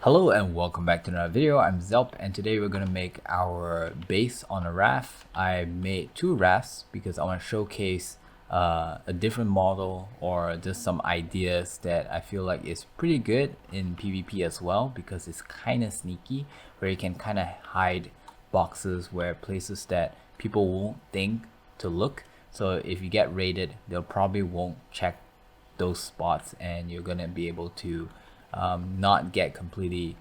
Hello and welcome back to another video. I'm Zelp and today we're going to make our base on a raft. I made two rafts because I want to showcase a different model or just some ideas that I feel like is pretty good in PvP as well, because it's kind of sneaky where you can kind of hide boxes where places that people won't think to look. So if you get raided, they'll probably won't check those spots and you're going to be able to not get completely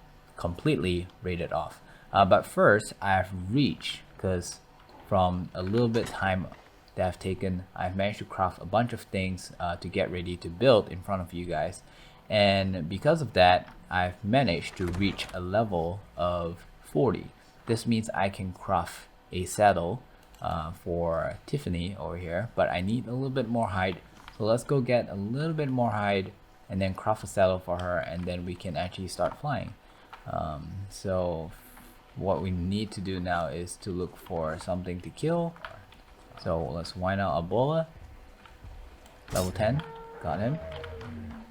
rated off. But first I have reached, because from a little bit time that I've taken, I've managed to craft a bunch of things to get ready to build in front of you guys, and because of that I've managed to reach a level of 40. This means I can craft a saddle for Tiffany over here, but I need a little bit more hide, so let's go get a little bit more hide and then craft a saddle for her, and then we can actually start flying. So what we need to do now is to look for something to kill. So let's wind out Ebola. Level 10, got him.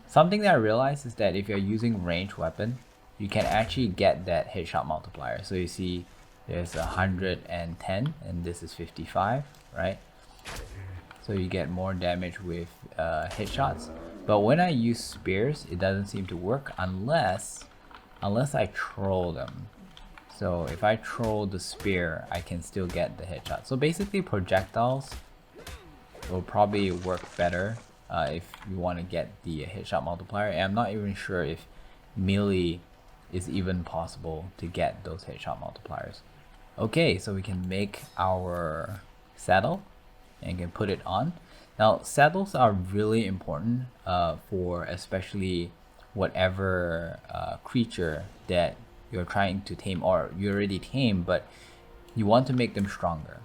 Something that I realized is that if you're using ranged weapon, you can actually get that headshot multiplier. So you see there's 110 and this is 55, right? So you get more damage with headshots. But when I use spears, it doesn't seem to work unless I troll them. So if I troll the spear, I can still get the headshot. So basically projectiles will probably work better if you want to get the headshot multiplier. And I'm not even sure if melee is even possible to get those headshot multipliers. Okay, so we can make our saddle and can put it on. Now saddles are really important for especially whatever creature that you're trying to tame, or you already tamed but you want to make them stronger.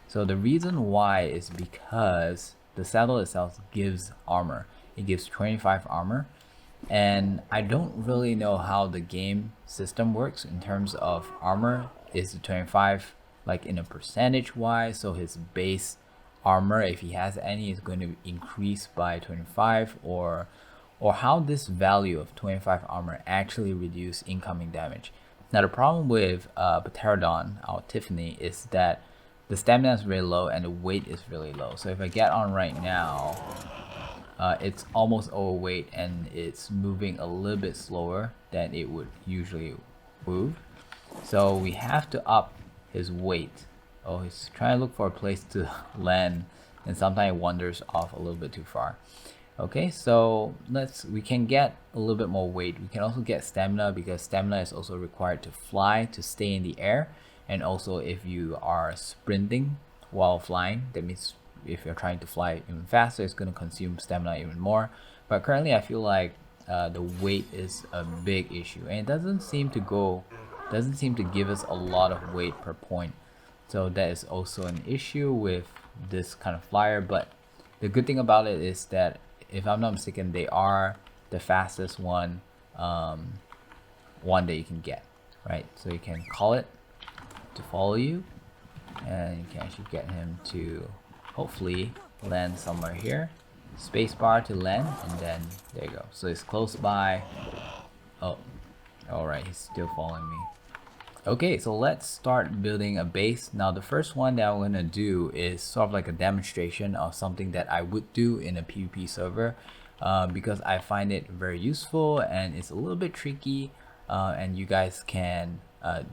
So the reason why is because the saddle itself gives armor. It gives 25 armor, and I don't really know how the game system works in terms of armor. Is the 25 like in a percentage wise, so his base armor, if he has any, is going to increase by 25, or how this value of 25 armor actually reduce incoming damage. Now the problem with Pterodon, our Tiffany, is that the stamina is really low and the weight is really low. So if I get on right now, it's almost overweight and it's moving a little bit slower than it would usually move. So we have to up his weight. Oh, he's trying to look for a place to land, and sometimes it wanders off a little bit too far. Okay, so we can get a little bit more weight. We can also get stamina, because stamina is also required to fly, to stay in the air, and also if you are sprinting while flying, that means if you're trying to fly even faster, it's going to consume stamina even more. But currently I feel like the weight is a big issue, and it doesn't seem to give us a lot of weight per point. So that is also an issue with this kind of flyer. But the good thing about it is that, if I'm not mistaken, they are the fastest one that you can get, right? So you can call it to follow you, and you can actually get him to hopefully land somewhere here. Spacebar to land, and then there you go. So it's close by. Oh, alright, he's still following me. Okay, so let's start building a base. Now the first one that I'm going to do is sort of like a demonstration of something that I would do in a PvP server, because I find it very useful and it's a little bit tricky, and you guys can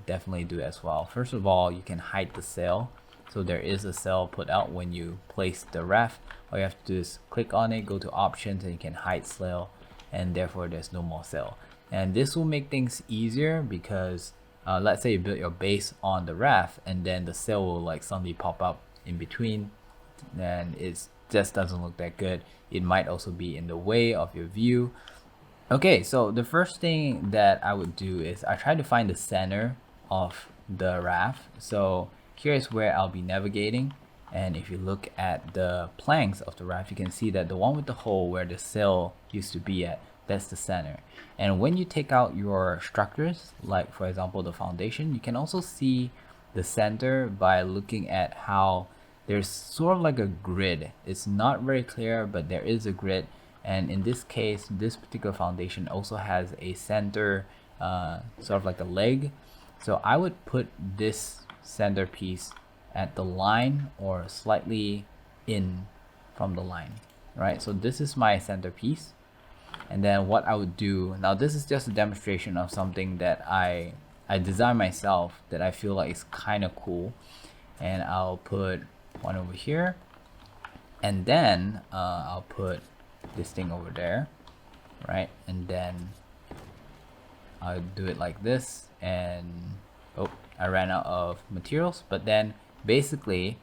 definitely do it as well. First of all, you can hide the sail. So there is a sail put out when you place the raft. All you have to do is click on it, go to options, and you can hide sail, and therefore there's no more sail. And this will make things easier, because let's say you build your base on the raft and then the sail will like suddenly pop up in between, and it just doesn't look that good. It might also be in the way of your view. Okay, so the first thing that I would do is I try to find the center of the raft. So here is where I'll be navigating, and if you look at the planks of the raft, you can see that the one with the hole where the sail used to be at, that's the center. And when you take out your structures, like for example the foundation, you can also see the center by looking at how there's sort of like a grid. It's not very clear, but there is a grid, and in this case this particular foundation also has a center sort of like a leg. So I would put this centerpiece at the line or slightly in from the line, right? So this is my centerpiece. And then what I would do, now this is just a demonstration of something that I designed myself that I feel like is kind of cool. And I'll put one over here, and then I'll put this thing over there, right? And then I'll do it like this, and oh, I ran out of materials. But then basically,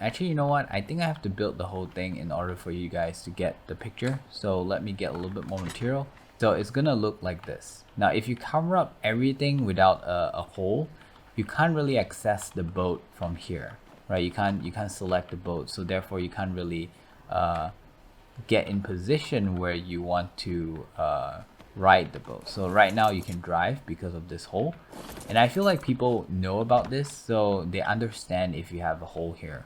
actually, you know what? I think I have to build the whole thing in order for you guys to get the picture. So let me get a little bit more material. So it's gonna look like this. Now, if you cover up everything without a hole, you can't really access the boat from here, right? You can't select the boat, so therefore you can't really get in position where you want to ride the boat. So right now you can drive because of this hole, and I feel like people know about this, so they understand if you have a hole here.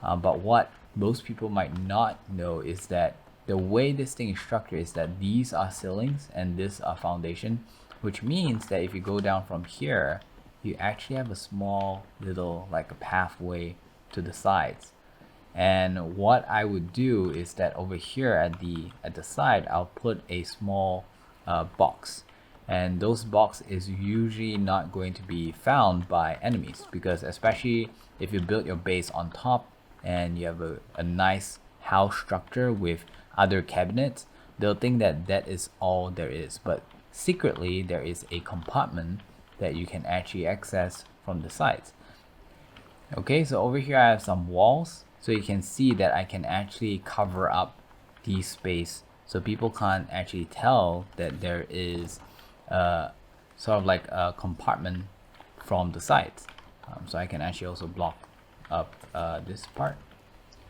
But what most people might not know is that the way this thing is structured is that these are ceilings and this are foundation, which means that if you go down from here, you actually have a small little like a pathway to the sides. And what I would do is that over here at the side, I'll put a small box, and those box is usually not going to be found by enemies, because especially if you build your base on top and you have a nice house structure with other cabinets, they'll think that that is all there is, but secretly there is a compartment that you can actually access from the sides. Okay, so over here I have some walls, so you can see that I can actually cover up the space so people can't actually tell that there is sort of like a compartment from the sides. So I can actually also block up this part,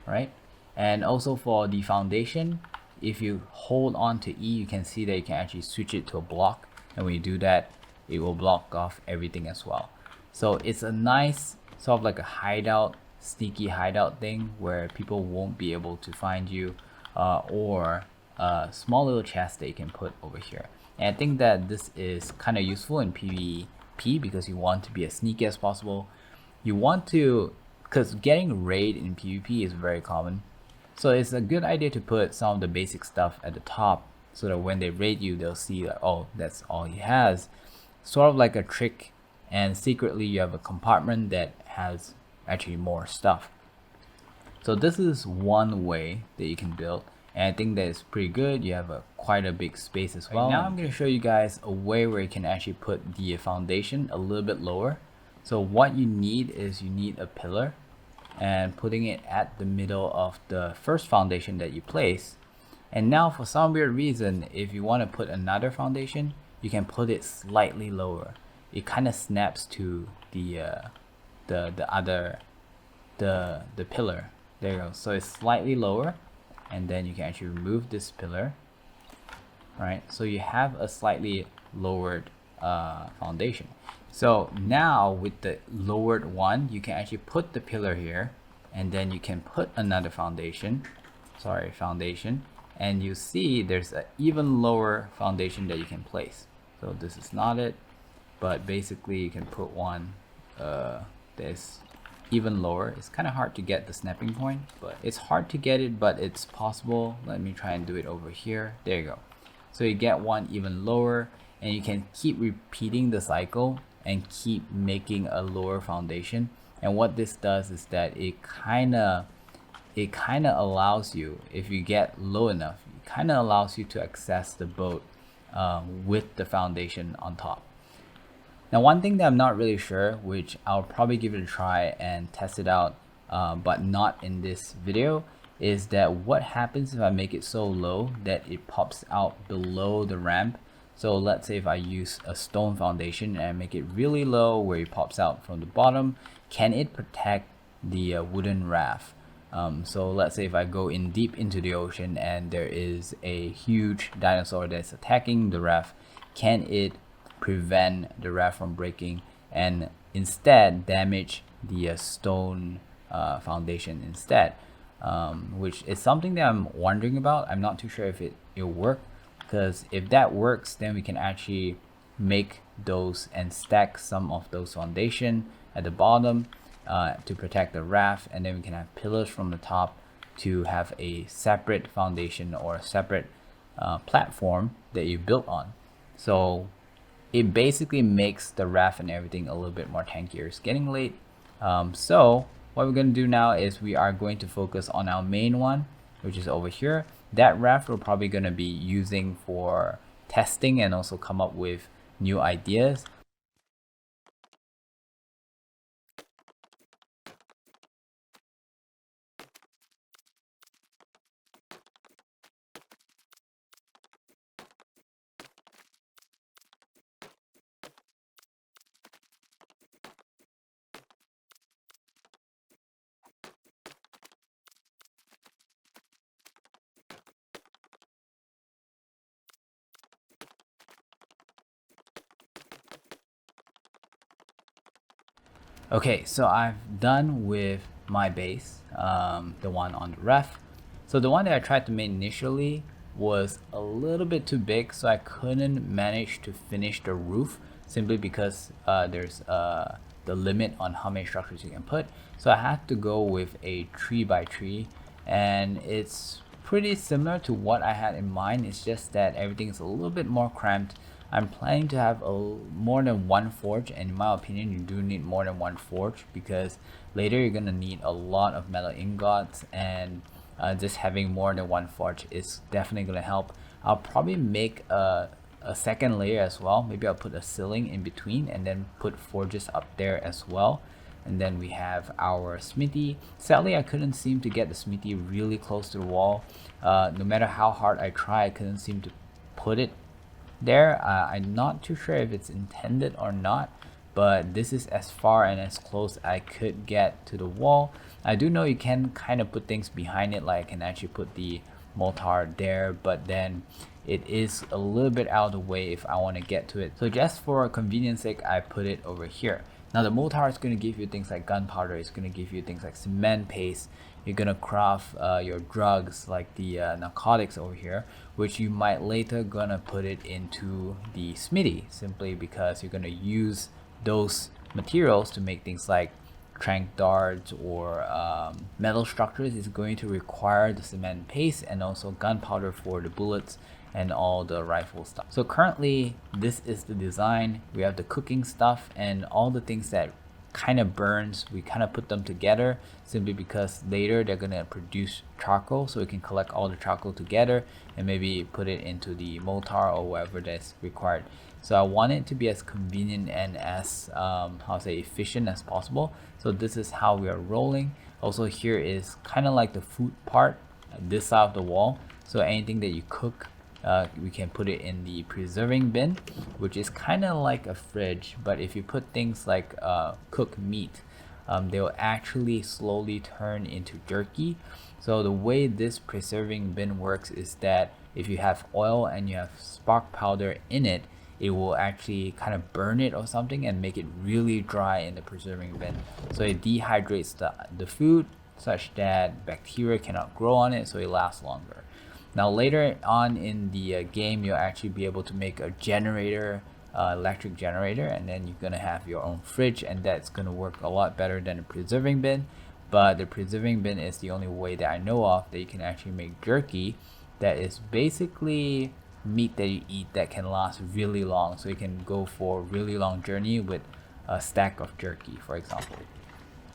right? And also for the foundation, if you hold on to E, you can see that you can actually switch it to a block, and when you do that, it will block off everything as well. So it's a nice sort of like a hideout, sneaky hideout thing where people won't be able to find you, or a small little chest that you can put over here. And I think that this is kind of useful in PvP because you want to be as sneaky as possible. You want to, because getting raid in PvP is very common. So it's a good idea to put some of the basic stuff at the top so that when they raid you, they'll see like, oh, that's all he has. Sort of like a trick, and secretly you have a compartment that has actually more stuff. So this is one way that you can build, and I think that is pretty good. You have quite a big space as well. Now I'm going to show you guys a way where you can actually put the foundation a little bit lower. So what you need is you need a pillar, and putting it at the middle of the first foundation that you place. And now for some weird reason, if you want to put another foundation, you can put it slightly lower. It kind of snaps to the pillar. There you go. So it's slightly lower, and then you can actually remove this pillar, right? So you have a slightly lowered foundation. So now with the lowered one, you can actually put the pillar here, and then you can put another foundation, and you see there's an even lower foundation that you can place. So this is not it, but basically you can put one that's even lower. It's kind of hard to get the snapping point, but it's hard to get it, but it's possible. Let me try and do it over here. There you go. So you get one even lower, and you can keep repeating the cycle and keep making a lower foundation. And what this does is that it kind of allows you, if you get low enough, it kind of allows you to access the boat with the foundation on top. Now, one thing that I'm not really sure, which I'll probably give it a try and test it out, but not in this video, is that what happens if I make it so low that it pops out below the ramp. So let's say if I use a stone foundation and make it really low where it pops out from the bottom, can it protect the wooden raft? So let's say if I go in deep into the ocean and there is a huge dinosaur that's attacking the raft, can it prevent the raft from breaking and instead damage the stone foundation instead? Which is something that I'm wondering about. I'm not too sure if it'll work, because if that works, then we can actually make those and stack some of those foundation at the bottom to protect the raft, and then we can have pillars from the top to have a separate foundation or a separate platform that you built on. So it basically makes the raft and everything a little bit more tankier. It's getting late, so what we're going to do now is we are going to focus on our main one, which is over here. That raft we're probably going to be using for testing and also come up with new ideas. Okay, so I've done with my base, the one on the ref. So the one that I tried to make initially was a little bit too big, so I couldn't manage to finish the roof simply because there's the limit on how many structures you can put. So I had to go with a 3x3, and it's pretty similar to what I had in mind. It's just that everything is a little bit more cramped. I'm planning to have more than one forge, and in my opinion you do need more than one forge because later you're gonna need a lot of metal ingots, and just having more than one forge is definitely gonna help. I'll probably make a second layer as well. Maybe I'll put a ceiling in between and then put forges up there as well. And then we have our Smithy. Sadly, I couldn't seem to get the Smithy really close to the wall. No matter how hard I try, I couldn't seem to put it there. I'm not too sure if it's intended or not, but this is as far and as close I could get to the wall. I do know you can kind of put things behind it, like I can actually put the mortar there, but then it is a little bit out of the way if I want to get to it. So just for convenience sake, I put it over here. Now the mortar is going to give you things like gunpowder, it's going to give you things like cement paste. You're going to craft your drugs like the narcotics over here, which you might later gonna put it into the Smithy, simply because you're going to use those materials to make things like trank darts or metal structures. Is going to require the cement paste and also gunpowder for the bullets and all the rifle stuff. So currently this is the design. We have the cooking stuff and all the things that kind of burns, we kind of put them together simply because later they're gonna produce charcoal, so we can collect all the charcoal together and maybe put it into the mortar or whatever that's required. So I want it to be as convenient and as efficient as possible. So this is how we are rolling. Also here is kind of like the food part, this side of the wall. So anything that you cook, we can put it in the preserving bin, which is kind of like a fridge, but if you put things like cooked meat, they will actually slowly turn into jerky. So the way this preserving bin works is that if you have oil and you have spark powder in it, it will actually kind of burn it or something and make it really dry in the preserving bin. So it dehydrates the food such that bacteria cannot grow on it, so it lasts longer. Now later on in the game, you'll actually be able to make a generator, electric generator, and then you're gonna have your own fridge, and that's gonna work a lot better than the preserving bin. But the preserving bin is the only way that I know of that you can actually make jerky that is basically meat that you eat that can last really long, so you can go for a really long journey with a stack of jerky, for example.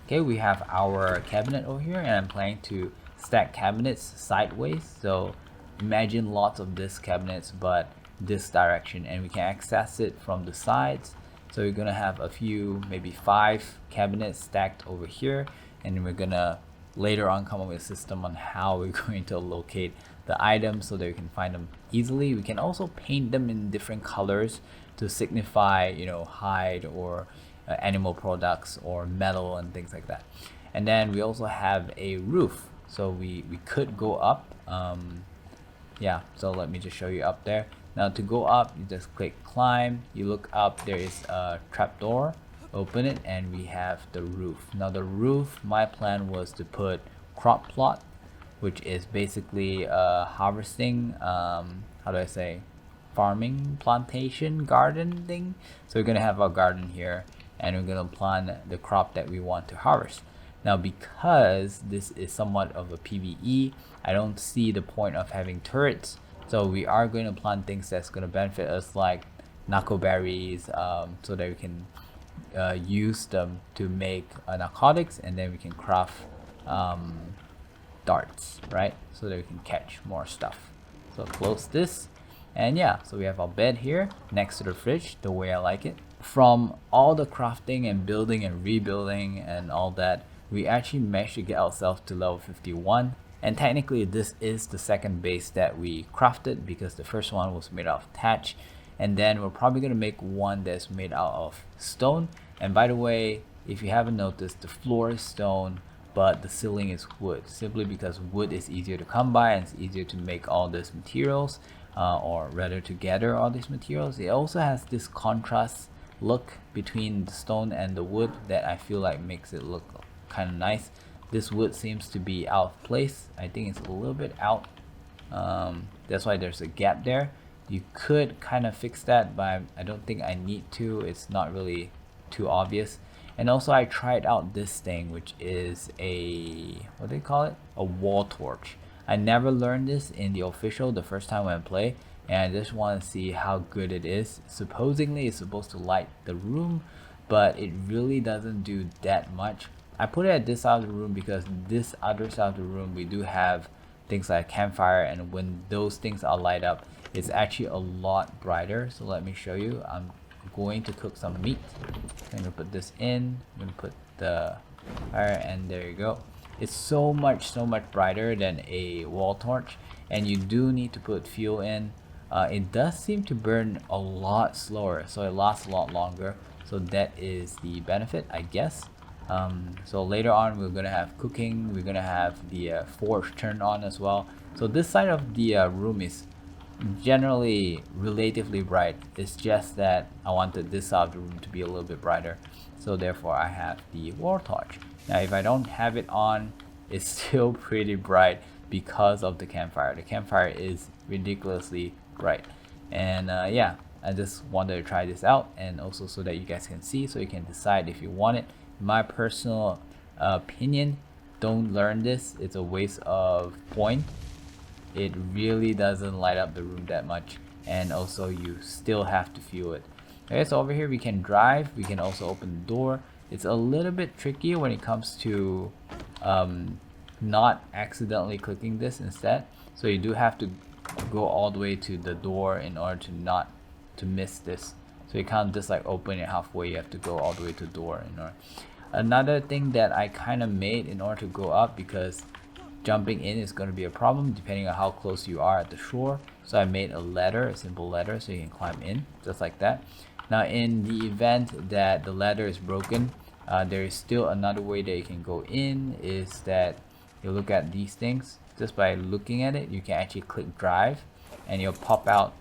Okay, we have our cabinet over here, and I'm planning to stack cabinets sideways. So imagine lots of this cabinets but this direction, and we can access it from the sides. So you're gonna have a few, maybe 5 cabinets stacked over here, and then we're gonna later on come up with a system on how we're going to locate the items so that we can find them easily. We can also paint them in different colors to signify, you know, hide or animal products or metal and things like that. And then we also have a roof, so we could go up. Yeah, so let me just show you up there. Now to go up, you just click climb, you look up, there is a trapdoor, open it, and we have the roof. Now the roof, my plan was to put crop plot, which is basically harvesting, how do I say, farming plantation garden thing. So we're gonna have our garden here, and we're gonna plant the crop that we want to harvest. Now, because this is somewhat of a PvE, I don't see the point of having turrets. So we are going to plant things that's going to benefit us, like knuckle berries, so that we can use them to make narcotics, and then we can craft darts, right? So that we can catch more stuff. So close this, and yeah, so we have our bed here next to the fridge, the way I like it. From all the crafting and building and rebuilding and all that, we actually managed to get ourselves to level 51, and technically this is the second base that we crafted, because the first one was made out of thatch, and then we're probably going to make one that's made out of stone. And by the way, if you haven't noticed, the floor is stone but the ceiling is wood, simply because wood is easier to come by and it's easier to make all these materials, or rather to gather all these materials. It also has this contrast look between the stone and the wood that I feel like makes it look kind of nice. This wood seems to be out of place. I think it's a little bit out. That's why there's a gap there. You could kind of fix that, but I don't think I need to. It's not really too obvious. And also I tried out this thing, which is a, what do they call it? A wall torch. I never learned this in the official the first time when I play, and I just want to see how good it is. Supposedly it's supposed to light the room, but it really doesn't do that much. I put it at this side of the room because this other side of the room we do have things like campfire, and when those things are light up, it's actually a lot brighter. So let me show you. I'm going to cook some meat. I'm gonna put this in. I'm gonna put the fire, and there you go. It's so much brighter than a wall torch, and you do need to put fuel in. It does seem to burn a lot slower, so it lasts a lot longer. So that is the benefit, I guess. So later on we're gonna have cooking, we're gonna have the forge turned on as well. So this side of the room is generally relatively bright. It's just that I wanted this side of the room to be a little bit brighter, so therefore I have the wall torch. Now if I don't have it on, it's still pretty bright because of the campfire. The campfire is ridiculously bright, and yeah, I just wanted to try this out, and also so that you guys can see, so you can decide if you want it. My personal opinion, don't learn this. It's a waste of point. It really doesn't light up the room that much, and also you still have to fuel it. Okay, so over here we can drive, we can also open the door. It's a little bit tricky when it comes to not accidentally clicking this instead, so you do have to go all the way to the door in order to not to miss this. So you can't just like open it halfway, you have to go all the way to the door in order. Another thing that I kind of made in order to go up, because jumping in is going to be a problem depending on how close you are at the shore. So I made a ladder, a simple ladder, so you can climb in just like that. Now in the event that the ladder is broken, there is still another way that you can go in, is that you look at these things. Just by looking at it, you can actually click drive, and you'll pop out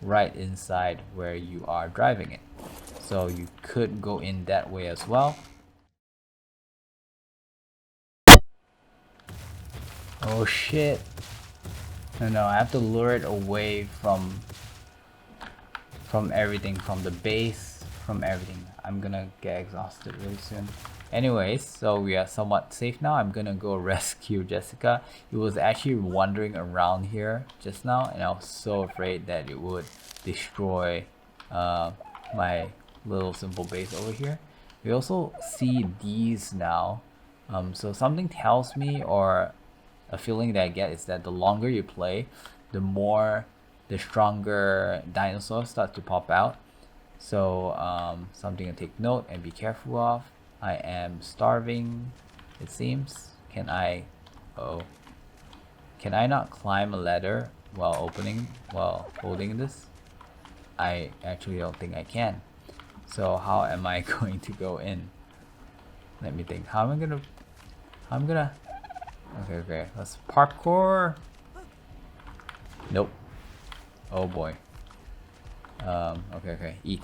right inside where you are driving it. So you could go in that way as well. Oh shit. No, I have to lure it away from everything, from the base, from everything. I'm gonna get exhausted really soon. Anyways, so we are somewhat safe now. I'm gonna go rescue Jessica. He was actually wandering around here just now, and I was so afraid that it would destroy my little simple base over here. We also see these now. So something tells me, or a feeling that I get, is that the longer you play, the stronger dinosaurs start to pop out. So something to take note and be careful of. I am starving, it seems. Can I not climb a ladder while holding this? I actually don't think I can. So how am I going to go in? Let me think. How am I gonna okay, let's parkour. Nope. Oh boy. Okay, eat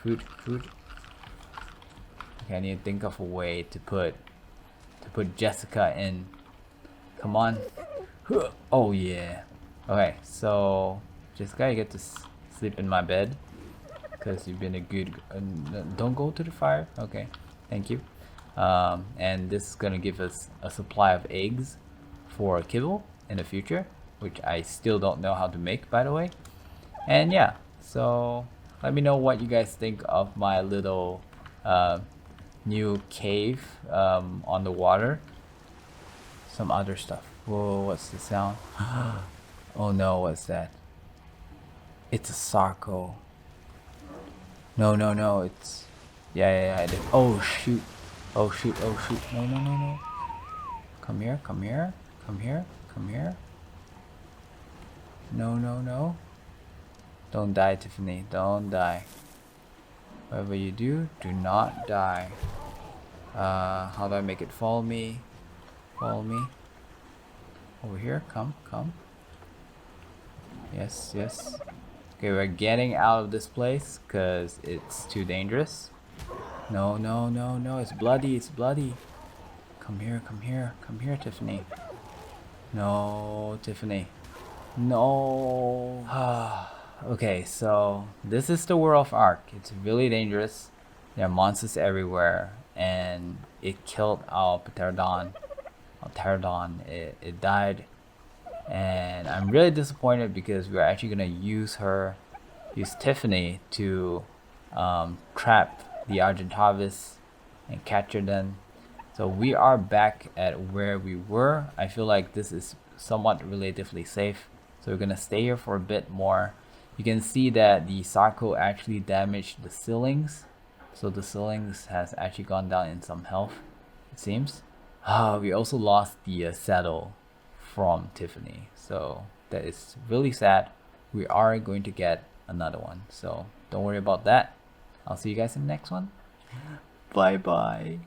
food. Okay, I need to think of a way to put Jessica in. Come on. Oh yeah. Okay, so Jessica, you get to sleep in my bed because you've been a good. Don't go to the fire. Okay, thank you. And this is gonna give us a supply of eggs for kibble in the future, which I still don't know how to make, by the way. And yeah, so let me know what you guys think of my little new cave on the water. Some other stuff. Whoa, what's the sound? Oh no, what's that? It's a Sarco. No, no, no, it's... Yeah, oh shoot. Oh shoot, oh shoot. No, no, no, no. Come here, come here, come here, come here. No, no, no. Don't die, Tiffany, don't die. Whatever you do, do not die. How do I make it follow me? Follow me. Over here, come, come. Yes, yes. Okay, we're getting out of this place because it's too dangerous. No, no, no, no, it's bloody, it's bloody. Come here, come here, come here, Tiffany. No, Tiffany. No. Okay, so this is the world of ARK. It's really dangerous. There are monsters everywhere, and it killed our pterodon. It died, and I'm really disappointed because we're actually gonna use Tiffany to trap the Argentavis and capture them. So we are back at where we were. I feel like this is somewhat relatively safe, so we're gonna stay here for a bit more. You can see that the Sarco actually damaged the ceilings, so the ceilings has actually gone down in some health, it seems. We also lost the saddle from Tiffany, so that is really sad. We are going to get another one, so don't worry about that. I'll see you guys in the next one. Bye bye.